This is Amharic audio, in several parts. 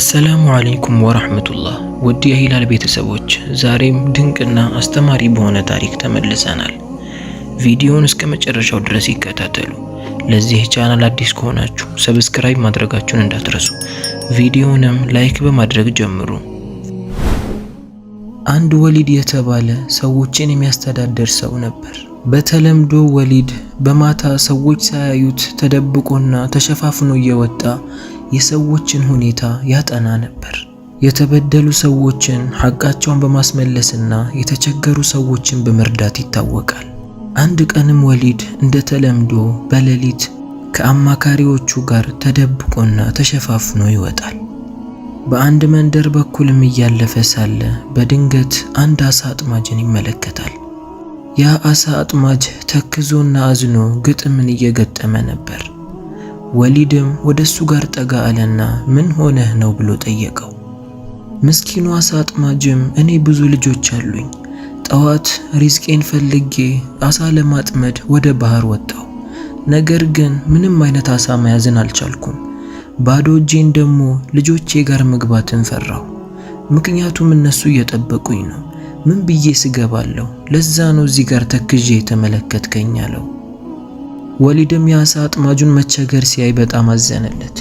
አሰላሙ አለይኩም ወራህመቱላህ ውድ የሂላል ቤተሰቦች፣ ዛሬም ድንቅና አስተማሪ በሆነ ታሪክ ተመልሰናል። ቪዲዮውን እስከ መጨረሻው ድረስ ይከታተሉ። ለዚህ ቻናል አዲስ ከሆናችሁ ሰብስክራይብ ማድረጋችሁን እንዳትረሱ፣ ቪዲዮውንም ላይክ በማድረግ ጀምሩ። አንድ ወሊድ የተባለ ሰዎችን የሚያስተዳድር ሰው ነበር። በተለምዶ ወሊድ በማታ ሰዎች ሳያዩት ተደብቆና ተሸፋፍኖ እየወጣ የሰዎችን ሁኔታ ያጠና ነበር። የተበደሉ ሰዎችን ሐቃቸውን በማስመለስና የተቸገሩ ሰዎችን በመርዳት ይታወቃል። አንድ ቀንም ወሊድ እንደተለምዶ በሌሊት ከአማካሪዎቹ ጋር ተደብቆና ተሸፋፍኖ ይወጣል። በአንድ መንደር በኩልም እያለፈ ሳለ በድንገት አንድ አሳ አጥማጅን ይመለከታል። ያ አሳ አጥማጅ ተክዞና አዝኖ ግጥምን እየገጠመ ነበር። ወሊድም ወደሱ ጋር ጠጋ አለና ምን ሆነህ ነው ብሎ ጠየቀው። ምስኪኑ አሳ አጥማጅም እኔ ብዙ ልጆች አሉኝ፣ ጠዋት ሪዝቄን ፈልጌ አሳ ለማጥመድ ወደ ባህር ወጣው። ነገር ግን ምንም አይነት አሳ መያዝን አልቻልኩም። ባዶ እጄን ደግሞ ልጆቼ ጋር መግባትን ፈራው። ምክንያቱም እነሱ እየጠበቁኝ ነው። ምን ብዬ ስገባለሁ? ለዛ ነው እዚህ ጋር ተክዤ የተመለከትከኝ አለው። ወሊድም የአሳ አጥማጁን መቸገር ሲያይ በጣም አዘነለት።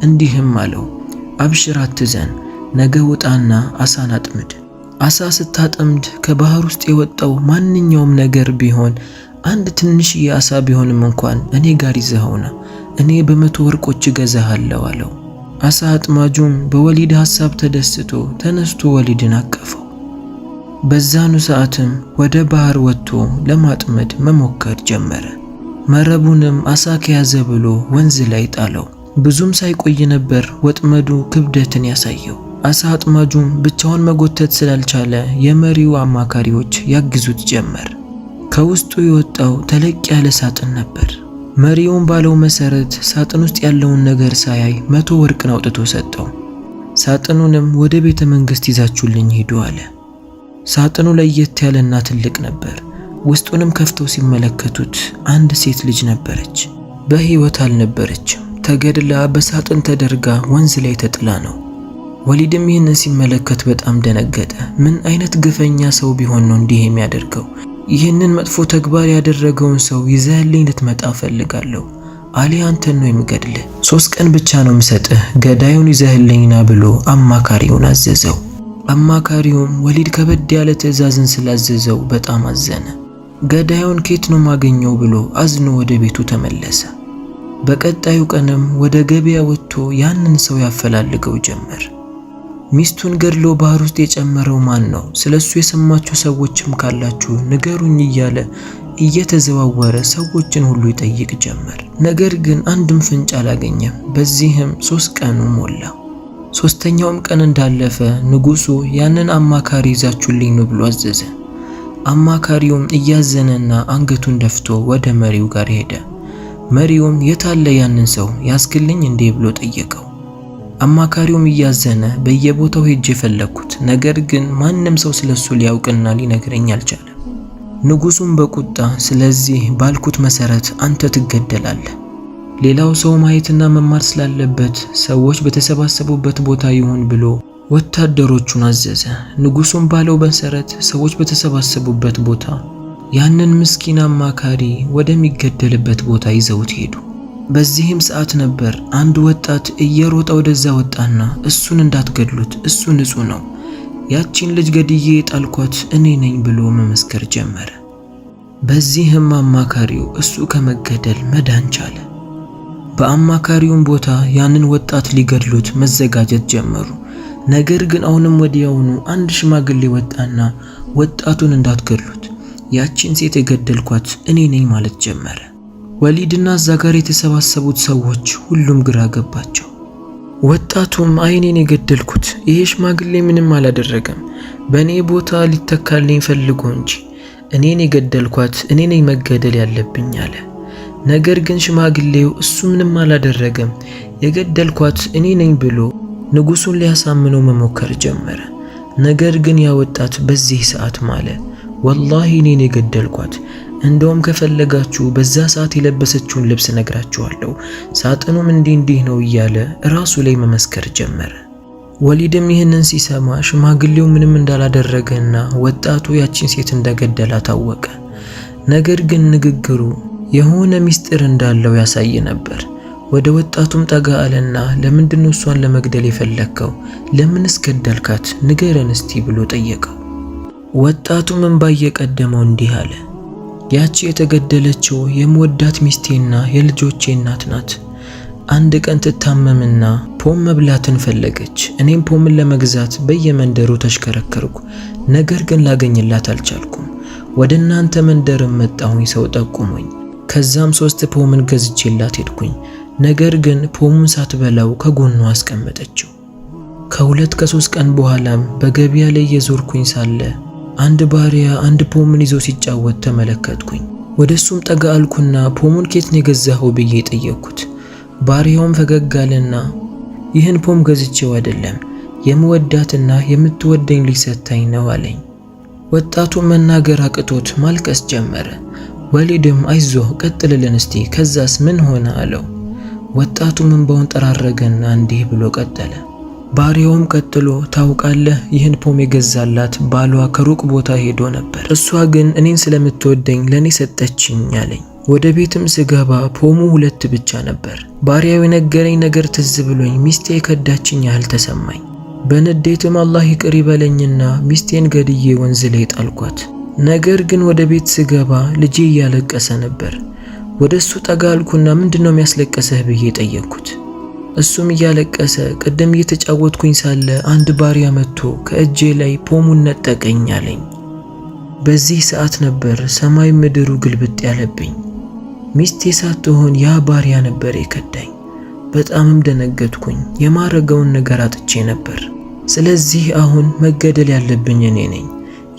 እንዲህም አለው፣ አብሽር አትዘን፣ ነገ ውጣና አሳን አጥምድ። አሳ ስታጠምድ ከባህር ውስጥ የወጣው ማንኛውም ነገር ቢሆን አንድ ትንሽዬ አሳ ቢሆንም እንኳን እኔ ጋር ይዘኸውና እኔ በ100 ወርቆች እገዛሃለሁ አለው። አሳ አጥማጁም በወሊድ ሐሳብ ተደስቶ ተነስቶ ወሊድን አቀፈው። በዛኑ ሰዓትም ወደ ባህር ወጥቶ ለማጥመድ መሞከር ጀመረ። መረቡንም አሳ ከያዘ ብሎ ወንዝ ላይ ጣለው። ብዙም ሳይቆይ ነበር ወጥመዱ ክብደትን ያሳየው። አሳ አጥማጁም ብቻውን መጎተት ስላልቻለ የመሪው አማካሪዎች ያግዙት ጀመር። ከውስጡ የወጣው ተለቅ ያለ ሳጥን ነበር። መሪውን ባለው መሰረት ሳጥን ውስጥ ያለውን ነገር ሳያይ 100 ወርቅን አውጥቶ ሰጠው። ሳጥኑንም ወደ ቤተ መንግስት ይዛችሁልኝ ሂዱ አለ። ሳጥኑ ለየት ያለና ትልቅ ነበር። ውስጡንም ከፍተው ሲመለከቱት አንድ ሴት ልጅ ነበረች። በህይወት አልነበረችም። ተገድላ በሳጥን ተደርጋ ወንዝ ላይ ተጥላ ነው። ወሊድም ይህንን ሲመለከት በጣም ደነገጠ። ምን አይነት ግፈኛ ሰው ቢሆን ነው እንዲህ የሚያደርገው? ይህንን መጥፎ ተግባር ያደረገውን ሰው ይዘህልኝ ልትመጣ ፈልጋለሁ፣ አሊያ አንተን ነው የምገድልህ። 3 ቀን ብቻ ነው የምሰጥህ፣ ገዳዩን ይዘህልኝና ብሎ አማካሪውን አዘዘው። አማካሪውም ወሊድ ከበድ ያለ ትዕዛዝን ስላዘዘው በጣም አዘነ። ገዳዩን ከየት ነው ማገኘው ብሎ አዝኖ ወደ ቤቱ ተመለሰ። በቀጣዩ ቀንም ወደ ገበያ ወጥቶ ያንን ሰው ያፈላልገው ጀመር። ሚስቱን ገድሎ ባህር ውስጥ የጨመረው ማን ነው? ስለሱ የሰማችሁ ሰዎችም ካላችሁ ንገሩኝ እያለ እየተዘዋወረ ሰዎችን ሁሉ ይጠይቅ ጀመር። ነገር ግን አንድም ፍንጭ አላገኘም። በዚህም 3 ቀኑ ሞላ። 3ኛውም ቀን እንዳለፈ ንጉሱ ያንን አማካሪ ይዛችሁልኝ ነው ብሎ አዘዘ። አማካሪውም እያዘነና አንገቱን ደፍቶ ወደ መሪው ጋር ሄደ። መሪውም የታለ ያንን ሰው ያስክልኝ እንዴ ብሎ ጠየቀው። አማካሪውም እያዘነ በየቦታው ሄጄ ፈለኩት፣ ነገር ግን ማንም ሰው ስለሱ ሊያውቅና ሊነግረኝ አልቻለም። ንጉሱም በቁጣ ስለዚህ ባልኩት መሰረት አንተ ትገደላለህ፣ ሌላው ሰው ማየትና መማር ስላለበት ሰዎች በተሰባሰቡበት ቦታ ይሁን ብሎ ወታደሮቹን አዘዘ። ንጉሱም ባለው መሰረት ሰዎች በተሰባሰቡበት ቦታ ያንን ምስኪን አማካሪ ወደሚገደልበት ቦታ ይዘውት ሄዱ። በዚህም ሰዓት ነበር አንድ ወጣት እየሮጠ ወደዛ ወጣና እሱን እንዳትገድሉት፣ እሱ ንጹህ ነው፣ ያቺን ልጅ ገድዬ የጣልኳት እኔ ነኝ ብሎ መመስከር ጀመረ። በዚህም አማካሪው እሱ ከመገደል መዳን ቻለ። በአማካሪውም ቦታ ያንን ወጣት ሊገድሉት መዘጋጀት ጀመሩ። ነገር ግን አሁንም ወዲያውኑ አንድ ሽማግሌ ወጣና ወጣቱን እንዳትገድሉት፣ ያቺን ሴት የገደልኳት እኔ ነኝ ማለት ጀመረ። ወሊድና እዛ ጋር የተሰባሰቡት ሰዎች ሁሉም ግራ ገባቸው። ወጣቱም አይኔን የገደልኩት ይሄ ሽማግሌ ምንም አላደረገም፣ በእኔ ቦታ ሊተካልኝ ፈልጎ እንጂ እኔን የገደልኳት እኔ ነኝ መገደል ያለብኝ አለ። ነገር ግን ሽማግሌው እሱ ምንም አላደረገም፣ የገደልኳት እኔ ነኝ ብሎ ንጉሱን ሊያሳምነው መሞከር ጀመረ። ነገር ግን ያ ወጣት በዚህ ሰዓት ማለ፣ ወላሂ እኔን የገደልኳት፣ እንደውም ከፈለጋችሁ በዛ ሰዓት የለበሰችውን ልብስ ነግራችኋለሁ፣ ሳጥኑም እንዲህ ነው እያለ ራሱ ላይ መመስከር ጀመረ። ወሊድም ይህንን ሲሰማ ሽማግሌው ምንም እንዳላደረገና ወጣቱ ያቺን ሴት እንደገደላ ታወቀ። ነገር ግን ንግግሩ የሆነ ሚስጥር እንዳለው ያሳይ ነበር። ወደ ወጣቱም ጠጋ አለና ለምንድነው እሷን ለመግደል የፈለከው? ለምንስ ገደልካት? ንገረን እስቲ ብሎ ጠየቀው። ወጣቱም እንባ እየቀደመው እንዲህ አለ። ያቺ የተገደለችው የምወዳት ሚስቴና የልጆቼ እናት ናት። አንድ ቀን ትታመምና ፖም መብላትን ፈለገች። እኔም ፖምን ለመግዛት በየመንደሩ ተሽከረከርኩ። ነገር ግን ላገኝላት አልቻልኩም። ወደ እናንተ መንደርም መጣሁኝ፣ ሰው ጠቁሞኝ። ከዛም 3 ፖምን ገዝቼላት ሄድኩኝ። ነገር ግን ፖሙን ሳትበላው ከጎኗ አስቀመጠችው። ከ2-3 ቀን በኋላም በገበያ ላይ እየዞርኩኝ ሳለ አንድ ባሪያ አንድ ፖምን ይዞ ሲጫወት ተመለከትኩኝ። ወደሱም ጠጋ አልኩና ፖሙን ከየት ነው የገዛኸው ብዬ ጠየቅኩት። ባሪያውም ፈገግ አለና ይህን ፖም ገዝቼው አይደለም፣ የምወዳትና የምትወደኝ ልጅ ሰጥታኝ ነው አለኝ። ወጣቱ መናገር አቅቶት ማልቀስ ጀመረ። ወሊድም አይዞህ ቀጥልልን እስቲ ከዛስ ምን ሆነ አለው። ወጣቱም እንባውን ጠራረገና እንዲህ ብሎ ቀጠለ። ባሪያውም ቀጥሎ ታውቃለህ፣ ይህን ፖም የገዛላት ባሏ ከሩቅ ቦታ ሄዶ ነበር። እሷ ግን እኔን ስለምትወደኝ ለኔ ሰጠችኝ አለኝ። ወደ ቤትም ስገባ ፖሙ 2 ብቻ ነበር። ባሪያው የነገረኝ ነገር ትዝ ብሎኝ ሚስቴ ከዳችኝ ያህል ተሰማኝ። በንዴትም አላህ ይቅር ይበለኝና ሚስቴን ገድዬ ወንዝ ላይ ጣልኳት። ነገር ግን ወደ ቤት ስገባ ልጄ እያለቀሰ ነበር። ወደሱ ጠጋ አልኩና ምንድነው የሚያስለቅስህ ብዬ ጠየቅኩት። እሱም እያለቀሰ ቅድም እየተጫወትኩኝ ሳለ አንድ ባሪያ መጥቶ ከእጄ ላይ ፖሙን ነጠቀኝ አለኝ። በዚህ ሰዓት ነበር ሰማይ ምድሩ ግልብጥ ያለብኝ። ሚስቴ ሳትሆን ያ ባሪያ ነበር የከዳኝ። በጣምም ደነገጥኩኝ። የማረገውን ነገር አጥቼ ነበር። ስለዚህ አሁን መገደል ያለብኝ እኔ ነኝ።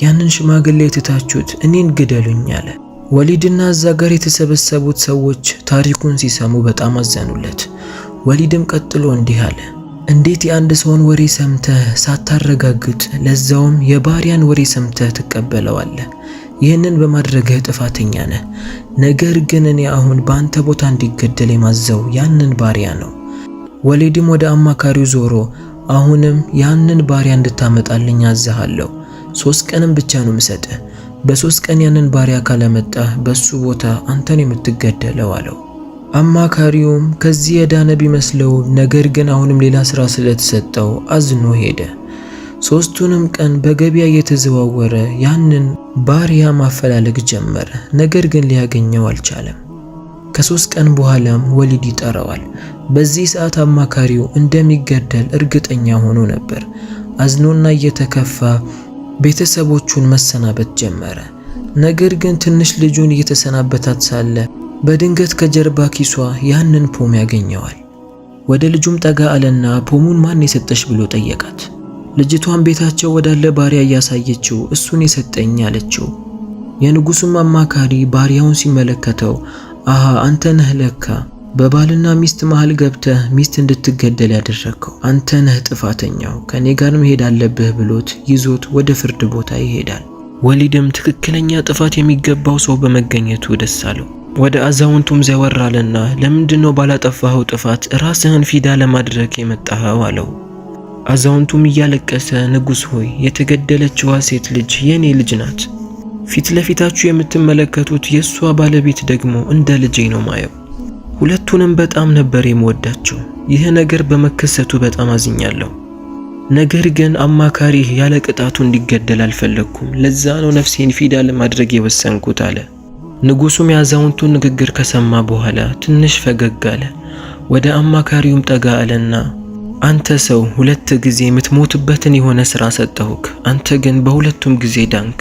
ያንን ሽማግሌ ትታችሁት እኔን ግደሉኝ አለ። ወሊድና እዛ ጋር የተሰበሰቡት ሰዎች ታሪኩን ሲሰሙ በጣም አዘኑለት። ወሊድም ቀጥሎ እንዲህ አለ። እንዴት የአንድ ሰውን ወሬ ሰምተህ ሳታረጋግጥ ለዛውም የባሪያን ወሬ ሰምተህ ትቀበለዋለህ? ይህንን በማድረግህ ጥፋተኛ ነህ። ነገር ግን እኔ አሁን በአንተ ቦታ እንዲገደል የማዘው ያንን ባሪያ ነው። ወሊድም ወደ አማካሪው ዞሮ አሁንም ያንን ባሪያ እንድታመጣልኝ አዝሃለሁ። 3 ቀንም ብቻ ነው የምሰጥህ። በ3 ቀን ያንን ባሪያ ካለመጣህ በሱ ቦታ አንተን የምትገደለው አለው። አማካሪውም ከዚህ የዳነ ቢመስለው ነገር ግን አሁንም ሌላ ስራ ስለተሰጠው አዝኖ ሄደ። 3ቱንም ቀን በገበያ እየተዘዋወረ ያንን ባሪያ ማፈላለግ ጀመረ። ነገር ግን ሊያገኘው አልቻለም። ከ3 ቀን በኋላም ወሊድ ይጠራዋል። በዚህ ሰዓት አማካሪው እንደሚገደል እርግጠኛ ሆኖ ነበር። አዝኖና እየተከፋ ቤተሰቦቹን መሰናበት ጀመረ። ነገር ግን ትንሽ ልጁን እየተሰናበታት ሳለ በድንገት ከጀርባ ኪሷ ያንን ፖም ያገኘዋል። ወደ ልጁም ጠጋ አለና ፖሙን ማን የሰጠሽ ብሎ ጠየቃት። ልጅቷን ቤታቸው ወዳለ ባሪያ እያሳየችው እሱን የሰጠኝ አለችው። የንጉሱም አማካሪ ባሪያውን ሲመለከተው አሃ አንተ ነህ ለካ በባልና ሚስት መሃል ገብተህ ሚስት እንድትገደል ያደረከው አንተ ነህ ጥፋተኛው፣ ከኔ ጋር መሄድ አለብህ ብሎት ይዞት ወደ ፍርድ ቦታ ይሄዳል። ወሊድም ትክክለኛ ጥፋት የሚገባው ሰው በመገኘቱ ደስ አለው። ወደ አዛውንቱም ዘወር አለና ለምንድነው ባላጠፋኸው ጥፋት ራስህን ፊዳ ለማድረግ የመጣኸው አለው። አዛውንቱም እያለቀሰ ንጉስ ሆይ የተገደለችዋ ሴት ልጅ የኔ ልጅ ናት። ፊት ለፊታችሁ የምትመለከቱት የሷ ባለቤት ደግሞ እንደ ልጄ ነው ማየው። ሁለቱንም በጣም ነበር የምወዳቸው። ይህ ነገር በመከሰቱ በጣም አዝኛለሁ። ነገር ግን አማካሪህ ያለ ቅጣቱ እንዲገደል አልፈለኩም። ለዛ ነው ነፍሴን ፊዳ ለማድረግ የወሰንኩት አለ። ንጉሱም የአዛውንቱን ንግግር ከሰማ በኋላ ትንሽ ፈገግ አለ። ወደ አማካሪውም ጠጋ አለና አንተ ሰው 2 ጊዜ የምትሞትበትን የሆነ ስራ ሰጠሁክ፣ አንተ ግን በሁለቱም ጊዜ ዳንክ።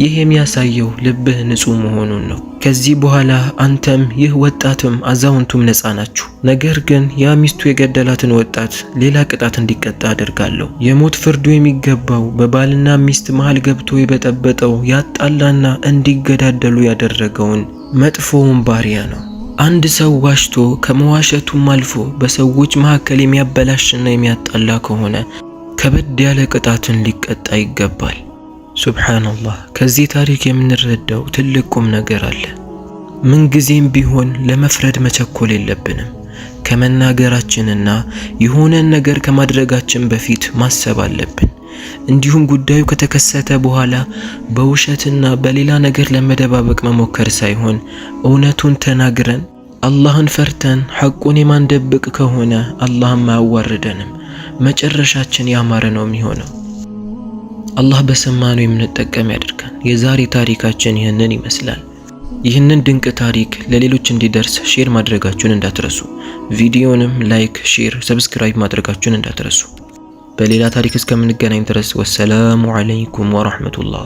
ይህ የሚያሳየው ልብህ ንጹህ መሆኑን ነው። ከዚህ በኋላ አንተም ይህ ወጣትም አዛውንቱም ነፃ ናችሁ። ነገር ግን ያ ሚስቱ የገደላትን ወጣት ሌላ ቅጣት እንዲቀጣ አደርጋለሁ። የሞት ፍርዱ የሚገባው በባልና ሚስት መሃል ገብቶ የበጠበጠው ያጣላና እንዲገዳደሉ ያደረገውን መጥፎውን ባሪያ ነው። አንድ ሰው ዋሽቶ ከመዋሸቱም አልፎ በሰዎች መካከል የሚያበላሽና የሚያጣላ ከሆነ ከበድ ያለ ቅጣትን ሊቀጣ ይገባል። ሱብሃንአላህ። ከዚህ ታሪክ የምንረዳው ትልቅ ቁም ነገር አለ። ምንጊዜም ቢሆን ለመፍረድ መቸኮል የለብንም። ከመናገራችንና የሆነን ነገር ከማድረጋችን በፊት ማሰብ አለብን። እንዲሁም ጉዳዩ ከተከሰተ በኋላ በውሸትና በሌላ ነገር ለመደባበቅ መሞከር ሳይሆን እውነቱን ተናግረን አላህን ፈርተን ሐቁን የማንደብቅ ከሆነ አላህም አያዋርደንም፣ መጨረሻችን ያማረ ነው የሚሆነው። አላህ በሰማነው የምንጠቀም ያድርገን። የዛሬ ታሪካችን ይህንን ይመስላል። ይህንን ድንቅ ታሪክ ለሌሎች እንዲደርስ ሼር ማድረጋችሁን እንዳትረሱ። ቪዲዮንም ላይክ፣ ሼር፣ ሰብስክራይብ ማድረጋችሁን እንዳትረሱ። በሌላ ታሪክ እስከምንገናኝ ድረስ ወሰላሙ አለይኩም ወራህመቱላህ።